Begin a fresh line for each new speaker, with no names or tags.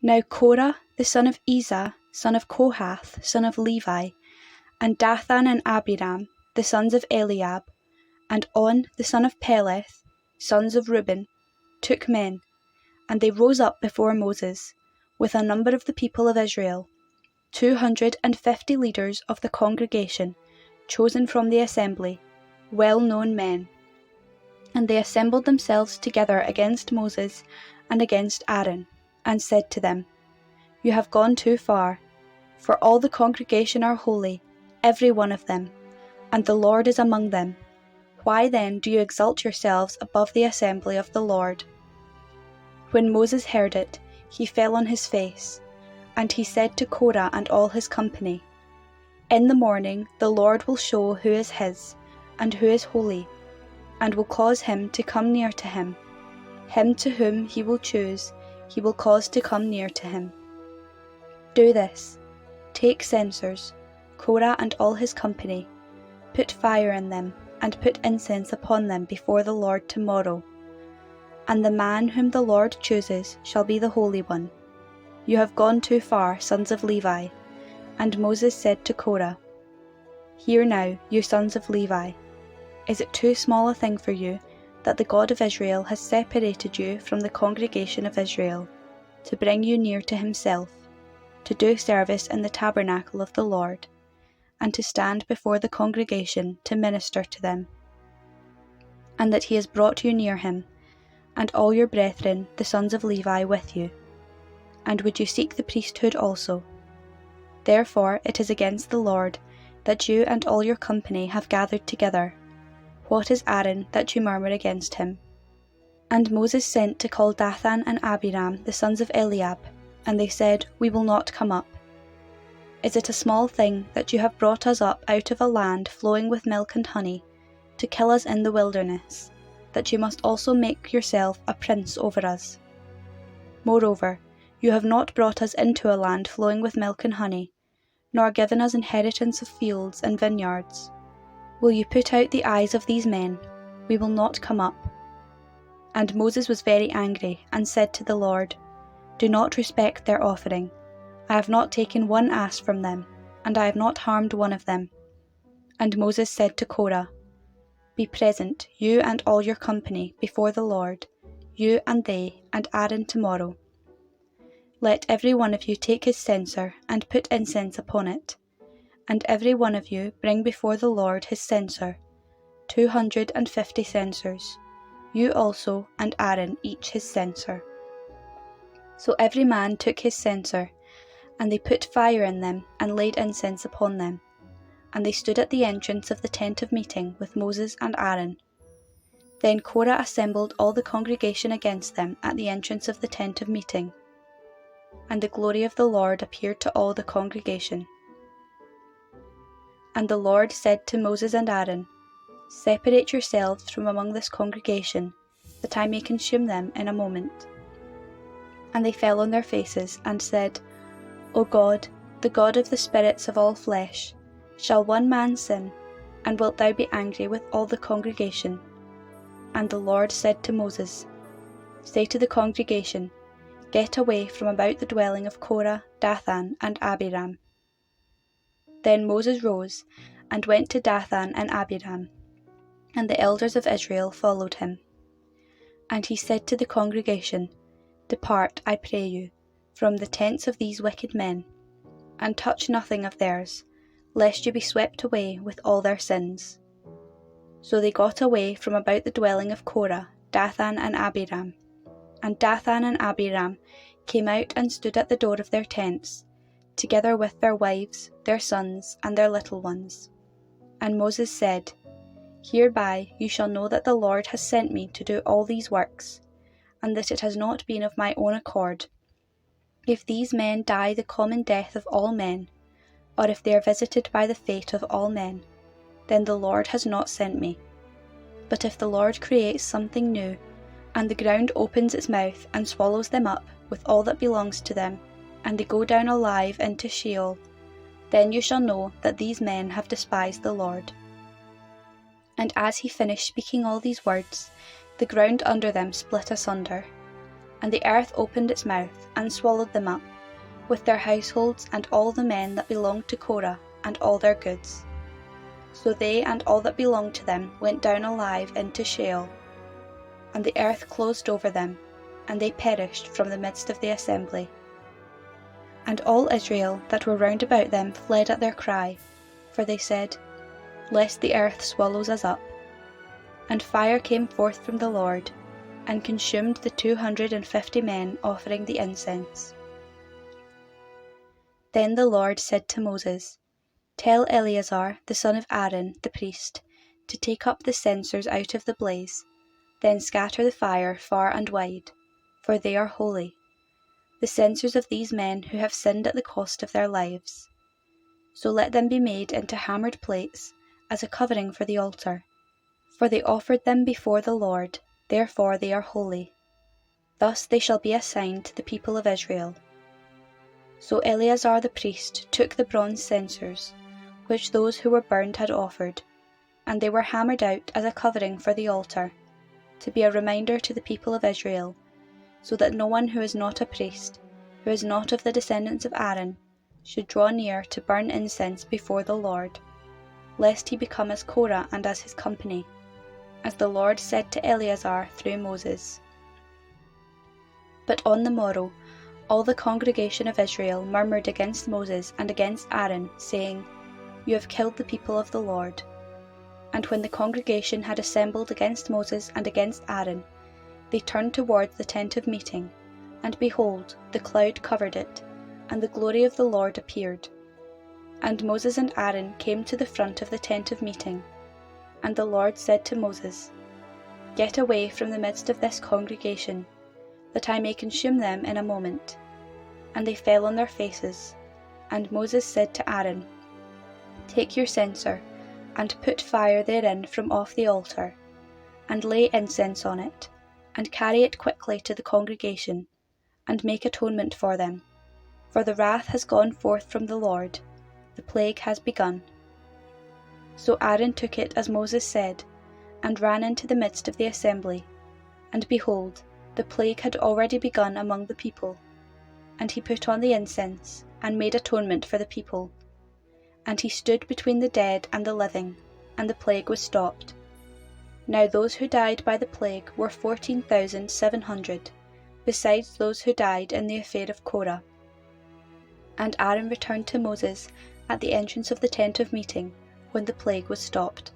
Now Korah, the son of Ezra, son of Kohath, son of Levi, and Dathan and Abiram, the sons of Eliab, and On, the son of Peleth, sons of Reuben, took men, and they rose up before Moses, with a number of the people of Israel, 250 leaders of the congregation, chosen from the assembly, well-known men. And they assembled themselves together against Moses and against Aaron, and said to them, You have gone too far, for all the congregation are holy, every one of them, and the Lord is among them. Why then do you exalt yourselves above the assembly of the Lord? When Moses heard it, he fell on his face, and he said to Korah and all his company, In the morning the Lord will show who is his, and who is holy, and will cause him to come near to him. Him to whom he will choose, he will cause to come near to him. Do this. Take censers, Korah and all his company, put fire in them, and put incense upon them before the Lord tomorrow. And the man whom the Lord chooses shall be the Holy One. You have gone too far, sons of Levi. And Moses said to Korah, Hear now, you sons of Levi. Is it too small a thing for you that the God of Israel has separated you from the congregation of Israel, to bring you near to himself, to do service in the tabernacle of the Lord, and to stand before the congregation to minister to them? And that he has brought you near him, and all your brethren, the sons of Levi, with you? And would you seek the priesthood also? Therefore it is against the Lord that you and all your company have gathered together. What is Aaron that you murmur against him? And Moses sent to call Dathan and Abiram, the sons of Eliab, and they said, We will not come up. Is it a small thing that you have brought us up out of a land flowing with milk and honey, to kill us in the wilderness, that you must also make yourself a prince over us? Moreover, you have not brought us into a land flowing with milk and honey, nor given us inheritance of fields and vineyards. Will you put out the eyes of these men? We will not come up. And Moses was very angry, and said to the Lord, Do not respect their offering. I have not taken one ass from them, and I have not harmed one of them. And Moses said to Korah, Be present, you and all your company, before the Lord, you and they, and Aaron tomorrow. Let every one of you take his censer, and put incense upon it. And every one of you bring before the Lord his censer, 250 censers, you also and Aaron each his censer. So every man took his censer, and they put fire in them, and laid incense upon them. And they stood at the entrance of the tent of meeting with Moses and Aaron. Then Korah assembled all the congregation against them at the entrance of the tent of meeting. And the glory of the Lord appeared to all the congregation. And the Lord said to Moses and Aaron, Separate yourselves from among this congregation, that I may consume them in a moment. And they fell on their faces, and said, O God, the God of the spirits of all flesh, shall one man sin, and wilt thou be angry with all the congregation? And the Lord said to Moses, Say to the congregation, Get away from about the dwelling of Korah, Dathan, and Abiram. Then Moses rose, and went to Dathan and Abiram, and the elders of Israel followed him. And he said to the congregation, Depart, I pray you, from the tents of these wicked men, and touch nothing of theirs, lest you be swept away with all their sins. So they got away from about the dwelling of Korah, Dathan and Abiram. And Dathan and Abiram came out and stood at the door of their tents, together with their wives, their sons, and their little ones. And Moses said, Hereby you shall know that the Lord has sent me to do all these works, and that it has not been of my own accord. If these men die the common death of all men, or if they are visited by the fate of all men, then the Lord has not sent me. But if the Lord creates something new, and the ground opens its mouth and swallows them up with all that belongs to them, and they go down alive into Sheol, then you shall know that these men have despised the Lord. And as he finished speaking all these words, the ground under them split asunder, And the earth opened its mouth, and swallowed them up, with their households and all the men that belonged to Korah, and all their goods. So they and all that belonged to them went down alive into Sheol, and the earth closed over them, and they perished from the midst of the assembly. And all Israel that were round about them fled at their cry, for they said, Lest the earth swallows us up. And fire came forth from the Lord, and consumed the 250 men offering the incense. Then the Lord said to Moses, Tell Eleazar the son of Aaron the priest to take up the censers out of the blaze, then scatter the fire far and wide, for they are holy, the censers of these men who have sinned at the cost of their lives. So let them be made into hammered plates, as a covering for the altar. For they offered them before the Lord, therefore they are holy. Thus they shall be a sign to the people of Israel. So Eleazar the priest took the bronze censers, which those who were burned had offered, and they were hammered out as a covering for the altar, to be a reminder to the people of Israel, so that no one who is not a priest, who is not of the descendants of Aaron, should draw near to burn incense before the Lord, lest he become as Korah and as his company, as the Lord said to Eleazar through Moses. But on the morrow all the congregation of Israel murmured against Moses and against Aaron, saying, You have killed the people of the Lord. And when the congregation had assembled against Moses and against Aaron, they turned towards the tent of meeting, and behold, the cloud covered it, and the glory of the Lord appeared. And Moses and Aaron came to the front of the tent of meeting, and the Lord said to Moses, Get away from the midst of this congregation, that I may consume them in a moment. And they fell on their faces. And Moses said to Aaron, Take your censer, and put fire therein from off the altar, and lay incense on it, and carry it quickly to the congregation, and make atonement for them. For the wrath has gone forth from the Lord, the plague has begun. So Aaron took it as Moses said, and ran into the midst of the assembly, and behold, the plague had already begun among the people. And he put on the incense, and made atonement for the people. And he stood between the dead and the living, and the plague was stopped. Now those who died by the plague were 14,700, besides those who died in the affair of Korah. And Aaron returned to Moses at the entrance of the tent of meeting, when the plague was stopped.